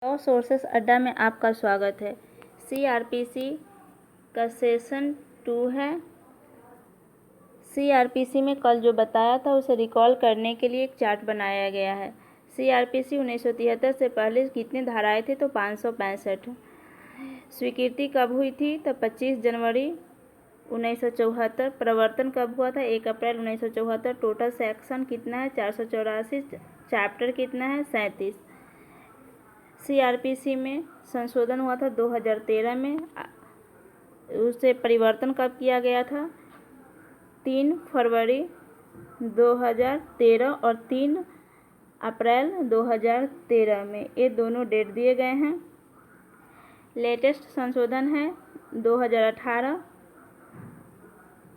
Law sources अड्डा में आपका स्वागत है। सीआरपीसी का सेशन 2 है। सीआरपीसी में कल जो बताया था उसे रिकॉल करने के लिए एक चार्ट बनाया गया है। सीआरपीसी 1973 से पहले कितनी धाराएं थी? तो 565। स्वीकृति कब हुई थी? तो 25 जनवरी 1974। प्रवर्तन कब हुआ था? 1 अप्रैल 1974। टोटल सेक्शन कितना है? 484। चैप्टर कितना है? 37। सीआरपीसी में संशोधन हुआ था 2013 में। उसे परिवर्तन कब किया गया था? 3 फरवरी 2013 और 3 अप्रैल 2013 में। ये दोनों डेट दिए गए हैं। लेटेस्ट संशोधन है 2018।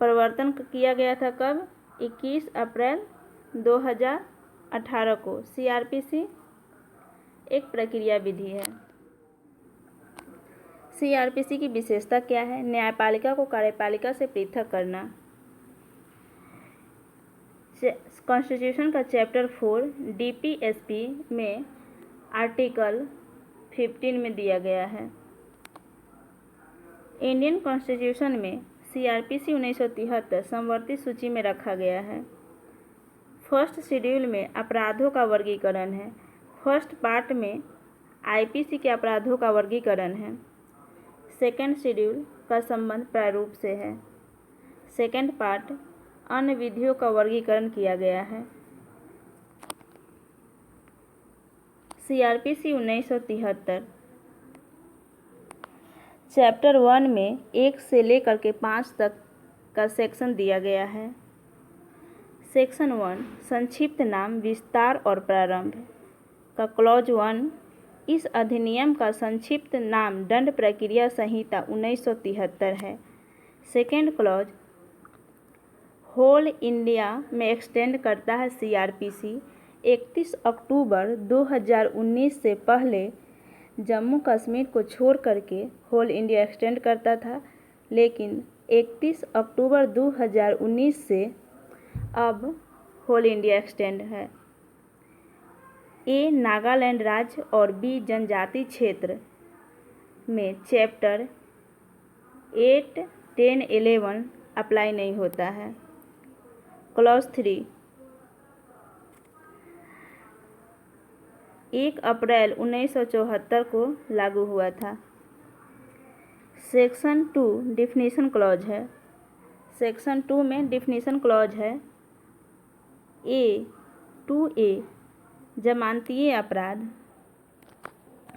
परिवर्तन किया गया था कब? 21 अप्रैल 2018 को। सीआरपीसी एक प्रक्रिया विधि है। सीआरपीसी की विशेषता क्या है? न्यायपालिका को कार्यपालिका से पृथक करना। कॉन्स्टिट्यूशन का चैप्टर 4 डीपीएसपी में आर्टिकल 15 में दिया गया है। इंडियन कॉन्स्टिट्यूशन में सीआरपीसी 1973 समवर्ती सूची में रखा गया है। फर्स्ट शेड्यूल में अपराधों का वर्गीकरण है। फर्स्ट पार्ट में आईपीसी के अपराधों का वर्गीकरण है। सेकेंड शेड्यूल का संबंध प्रारूप से है। सेकेंड पार्ट अन्य विधियों का वर्गीकरण किया गया है। सीआरपीसी 1973 चैप्टर 1 में 1 से लेकर के 5 तक का सेक्शन दिया गया है। सेक्शन 1 संक्षिप्त नाम, विस्तार और प्रारंभ का क्लॉज 1। इस अधिनियम का संक्षिप्त नाम दंड प्रक्रिया संहिता 1973 है। सेकेंड क्लॉज होल इंडिया में एक्सटेंड करता है। सीआरपीसी 31 अक्टूबर 2019 से पहले जम्मू कश्मीर को छोड़ करके होल इंडिया एक्सटेंड करता था, लेकिन 31 अक्टूबर 2019 से अब होल इंडिया एक्सटेंड है। ए नागालैंड राज्य और बी जनजाति क्षेत्र में चैप्टर 8, 10, 11 अप्लाई नहीं होता है। क्लॉज 3 1 अप्रैल 1974 को लागू हुआ था। सेक्शन 2 डिफिनीशन क्लॉज है। सेक्शन 2 में डिफिनीशन क्लॉज है। A जमानतीय अपराध,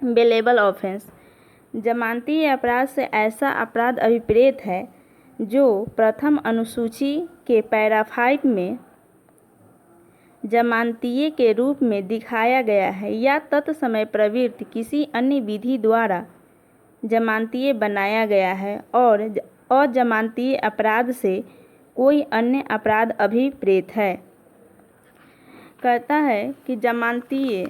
बेलेबल ऑफेंस। जमानतीय अपराध से ऐसा अपराध अभिप्रेत है जो प्रथम अनुसूची के पैरा 5 में जमानतीय के रूप में दिखाया गया है या तत्समय प्रवृत्त किसी अन्य विधि द्वारा जमानतीय बनाया गया है और अजमानतीय अपराध से कोई अन्य अपराध अभिप्रेत है। कहता है कि जमानतीय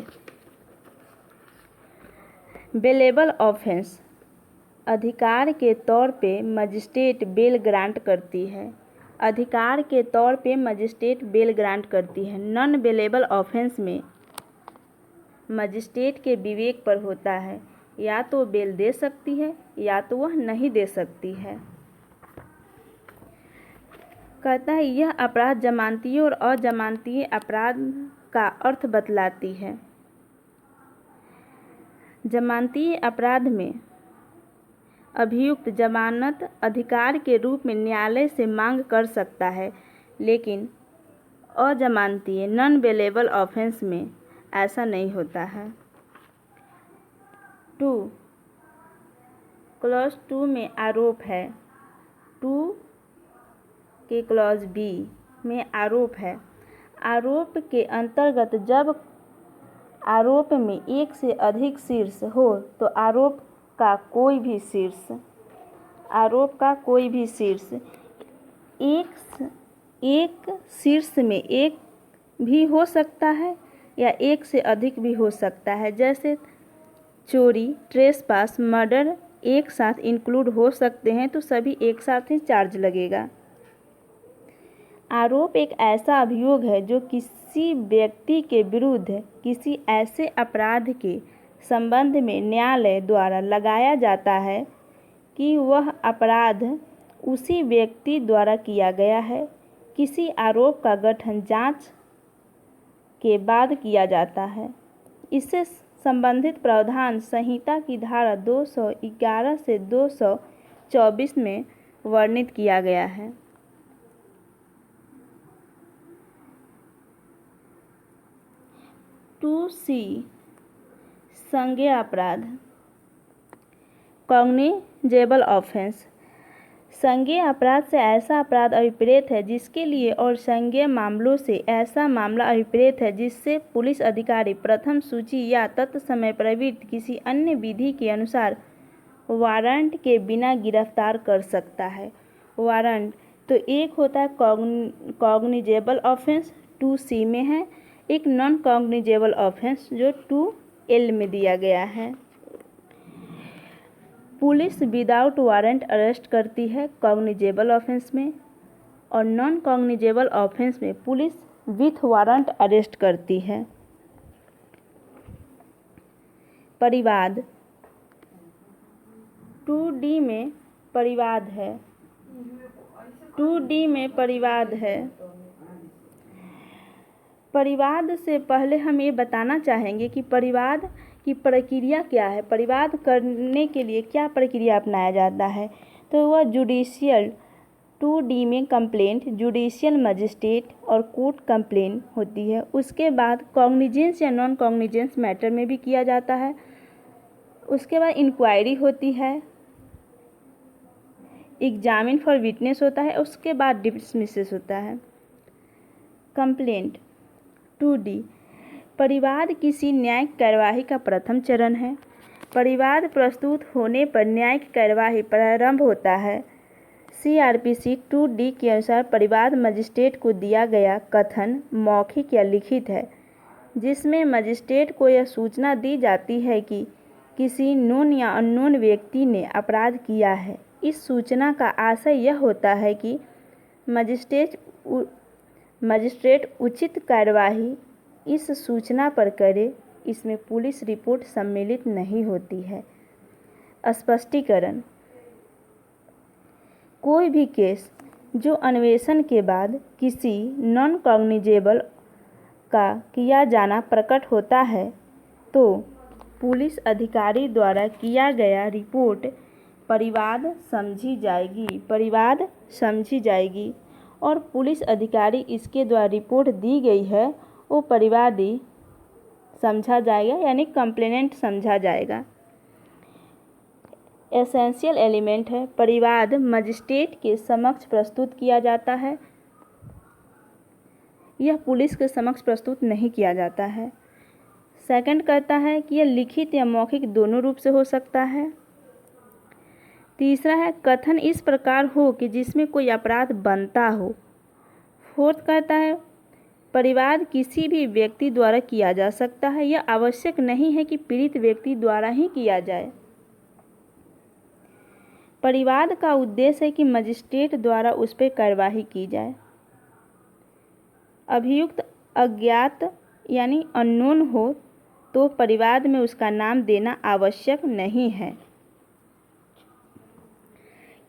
बेलेबल ऑफेंस अधिकार के तौर पे मजिस्ट्रेट बेल ग्रांट करती है। अधिकार के तौर पे मजिस्ट्रेट बेल ग्रांट करती है। नॉन बेलेबल ऑफेंस में मजिस्ट्रेट के विवेक पर होता है, या तो बेल दे सकती है या तो वह नहीं दे सकती है। कहता है यह अपराध जमानतीय और अजमानतीय अपराध का अर्थ बतलाती है। जमानतीय अपराध में अभियुक्त जमानत अधिकार के रूप में न्यायालय से मांग कर सकता है, लेकिन अजमानतीय नॉन बेलेबल ऑफेंस में ऐसा नहीं होता है। 2 क्लॉज 2 में आरोप है। 2 के क्लॉज बी में आरोप है। आरोप के अंतर्गत जब आरोप में एक से अधिक शीर्ष हो तो आरोप का कोई भी शीर्ष एक शीर्ष में एक भी हो सकता है या एक से अधिक भी हो सकता है। जैसे चोरी, ट्रेसपास, मर्डर एक साथ इंक्लूड हो सकते हैं, तो सभी एक साथ ही चार्ज लगेगा। आरोप एक ऐसा अभियोग है जो किसी व्यक्ति के विरुद्ध किसी ऐसे अपराध के संबंध में न्यायालय द्वारा लगाया जाता है कि वह अपराध उसी व्यक्ति द्वारा किया गया है। किसी आरोप का गठन जांच के बाद किया जाता है। इससे संबंधित प्रावधान संहिता की धारा 211 से 224 में वर्णित किया गया है। टू सी संज्ञेय अपराध, कॉग्निजेबल ऑफेंस। संज्ञेय अपराध से ऐसा अपराध अभिप्रेत है जिसके लिए और संज्ञेय मामलों से ऐसा मामला अभिप्रेत है जिससे पुलिस अधिकारी प्रथम सूची या तत्समय प्रवृत्त किसी अन्य विधि के अनुसार वारंट के बिना गिरफ्तार कर सकता है। वारंट तो एक होता है कॉग्निजेबल ऑफेंस 2C में है, एक नॉन कॉग्निजेबल ऑफेंस जो 2L में दिया गया है। पुलिस विदाउट वारंट अरेस्ट करती है कॉग्निजेबल ऑफेंस में, और नॉन कॉग्निजेबल ऑफेंस में पुलिस विथ वारंट अरेस्ट करती है। परिवाद 2D में परिवाद है। 2D में परिवाद है। परिवाद से पहले हम ये बताना चाहेंगे कि परिवाद की प्रक्रिया क्या है, परिवाद करने के लिए क्या प्रक्रिया अपनाया जाता है। तो वह जुडिशियल 2D में कंप्लेंट, जुडिशियल मजिस्ट्रेट और कोर्ट कंप्लेंट होती है। उसके बाद कॉग्निजेंस या नॉन कॉग्निजेंस मैटर में भी किया जाता है। उसके बाद इंक्वायरी होती है, एग्जामिन फॉर विटनेस होता है, उसके बाद डिसमिसेस होता है। कंप्लेंट 2D परिवाद किसी न्यायिक कार्यवाही का प्रथम चरण है। परिवाद प्रस्तुत होने पर न्यायिक कार्यवाही प्रारंभ होता है। CRPC 2D के अनुसार परिवाद मजिस्ट्रेट को दिया गया कथन मौखिक या लिखित है, जिसमें मजिस्ट्रेट को यह सूचना दी जाती है कि किसी नोन या अननोन व्यक्ति ने अपराध किया है। इस सूचना का आशय यह होता है कि मजिस्ट्रेट उचित कार्यवाही इस सूचना पर करे। इसमें पुलिस रिपोर्ट सम्मिलित नहीं होती है। स्पष्टीकरण कोई भी केस जो अन्वेषण के बाद किसी नॉन कॉग्निजेबल का किया जाना प्रकट होता है तो पुलिस अधिकारी द्वारा किया गया रिपोर्ट परिवाद समझी जाएगी और पुलिस अधिकारी इसके द्वारा रिपोर्ट दी गई है वो परिवादी समझा जाएगा, यानी कंप्लेनेंट समझा जाएगा। एसेंशियल एलिमेंट है, परिवाद मजिस्ट्रेट के समक्ष प्रस्तुत किया जाता है, यह पुलिस के समक्ष प्रस्तुत नहीं किया जाता है। सेकंड कहता है कि यह लिखित या मौखिक दोनों रूप से हो सकता है। तीसरा है कथन इस प्रकार हो कि जिसमें कोई अपराध बनता हो। फोर्थ कहता है परिवाद किसी भी व्यक्ति द्वारा किया जा सकता है, यह आवश्यक नहीं है कि पीड़ित व्यक्ति द्वारा ही किया जाए। परिवाद का उद्देश्य है कि मजिस्ट्रेट द्वारा उस पर कार्यवाही की जाए। अभियुक्त अज्ञात यानी अननोन हो तो परिवाद में उसका नाम देना आवश्यक नहीं है।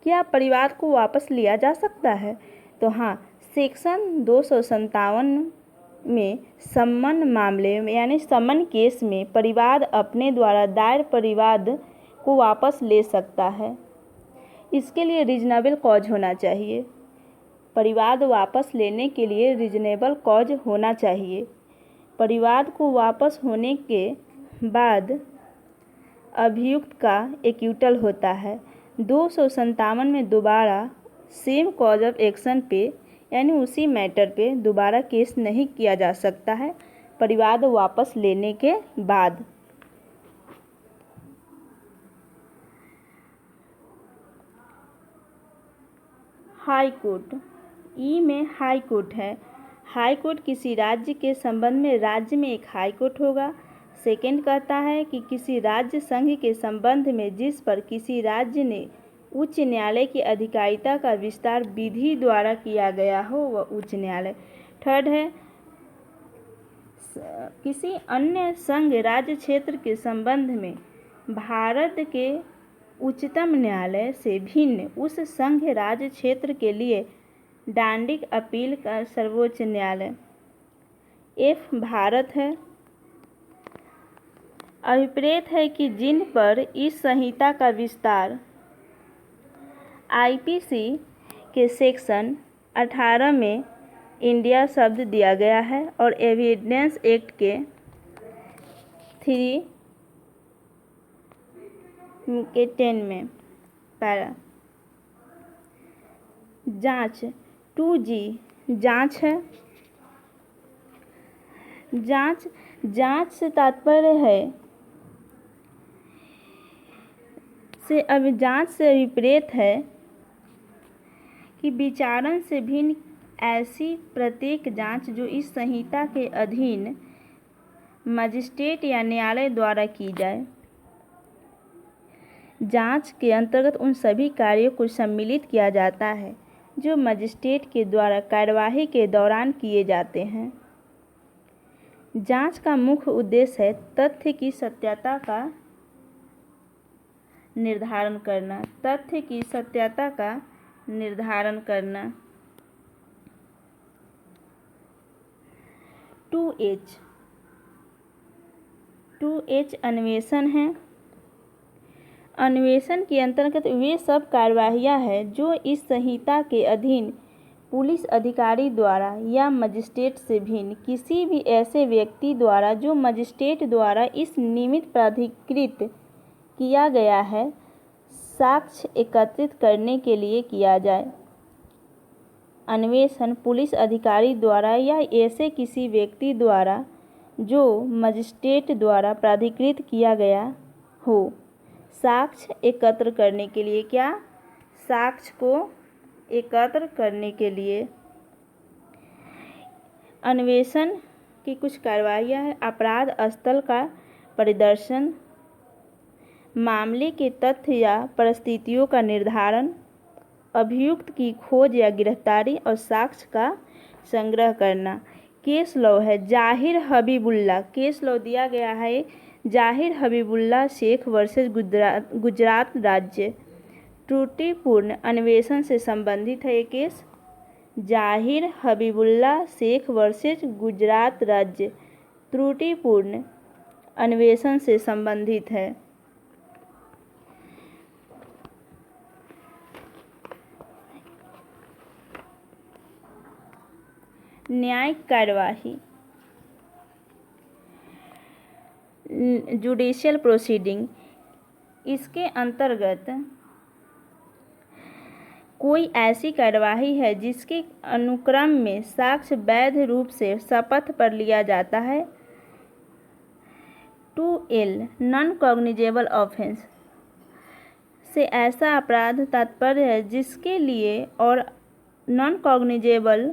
क्या परिवाद को वापस लिया जा सकता है? तो हाँ, सेक्शन 257 में सम्मन मामले में यानी सम्मन केस में परिवाद अपने द्वारा दायर परिवाद को वापस ले सकता है। इसके लिए रीजनेबल कॉज होना चाहिए। परिवाद वापस लेने के लिए रीजनेबल कॉज होना चाहिए। परिवाद को वापस होने के बाद अभियुक्त का एक्यूटल होता है। 257 में दोबारा सेम कॉज ऑफ एक्शन पे यानी उसी मैटर पे दोबारा केस नहीं किया जा सकता है परिवाद वापस लेने के बाद। हाई कोर्ट ई में हाई कोर्ट है। हाई कोर्ट किसी राज्य के संबंध में राज्य में एक हाई कोर्ट होगा। सेकंड कहता है कि किसी राज्य संघ के संबंध में जिस पर किसी राज्य ने उच्च न्यायालय की अधिकारिता का विस्तार विधि द्वारा किया गया हो वह उच्च न्यायालय। थर्ड है किसी अन्य संघ राज्य क्षेत्र के संबंध में भारत के उच्चतम न्यायालय से भिन्न उस संघ राज्य क्षेत्र के लिए दांडिक अपील का सर्वोच्च न्यायालय। एफ भारत है। अभिप्रेत है कि जिन पर इस संहिता का विस्तार आईपीसी के सेक्शन 18 में इंडिया शब्द दिया गया है और एविडेंस एक्ट के 10 में पैरा। जांच 2G जांच है। जांच से तात्पर्य है जांच से अभिप्रेत है कि विचारण से भिन्न ऐसी प्रत्येक जांच जो इस संहिता के अधीन मजिस्ट्रेट या न्यायालय द्वारा की जाए। जांच के अंतर्गत उन सभी कार्यों को सम्मिलित किया जाता है जो मजिस्ट्रेट के द्वारा कार्यवाही के दौरान किए जाते हैं। जांच का मुख्य उद्देश्य है तथ्य की सत्यता का निर्धारण करना। 2H अन्वेषण है। अन्वेषण के अंतर्गत वे सब कार्यवाहियां हैं जो इस संहिता के अधीन पुलिस अधिकारी द्वारा या मजिस्ट्रेट से भिन्न किसी भी ऐसे व्यक्ति द्वारा जो मजिस्ट्रेट द्वारा इस निमित्त प्राधिकृत किया गया है साक्ष्य एकत्रित करने के लिए किया जाए। अन्वेषण पुलिस अधिकारी द्वारा या ऐसे किसी व्यक्ति द्वारा जो मजिस्ट्रेट द्वारा प्राधिकृत किया गया हो साक्ष्य एकत्र करने के लिए साक्ष्य को एकत्र करने के लिए। अन्वेषण की कुछ कार्यवाहियां हैं। अपराध स्थल का परिदर्शन, मामले के तथ्य या परिस्थितियों का निर्धारण, अभियुक्त की खोज या गिरफ्तारी और साक्ष्य का संग्रह करना। केस लॉ है। जाहिर हबीबुल्ला केस लॉ दिया गया है। जाहिर हबीबुल्ला शेख वर्सेस गुजरात राज्य। त्रुटिपूर्ण अन्वेषण से संबंधित है ये केस। जाहिर हबीबुल्ला शेख वर्सेस गुजरात राज्य त्रुटिपूर्ण अन्वेषण से संबंधित है। न्यायिक कार्यवाही जुडिशियल प्रोसीडिंग, इसके अंतर्गत कोई ऐसी कार्यवाही है जिसके अनुक्रम में साक्ष्य वैध रूप से शपथ पर लिया जाता है। 2L नॉन कॉग्निजेबल ऑफेंस से ऐसा अपराध तात्पर्य है जिसके लिए और नॉन कॉग्निजेबल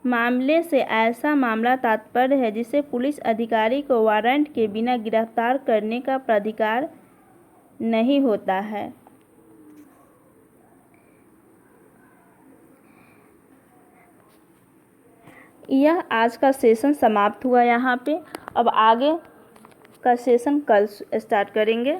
मामले से ऐसा मामला तात्पर्य है जिसे पुलिस अधिकारी को वारंट के बिना गिरफ्तार करने का प्राधिकार नहीं होता है। यह आज का सेशन समाप्त हुआ यहाँ पे। अब आगे का सेशन कल स्टार्ट करेंगे।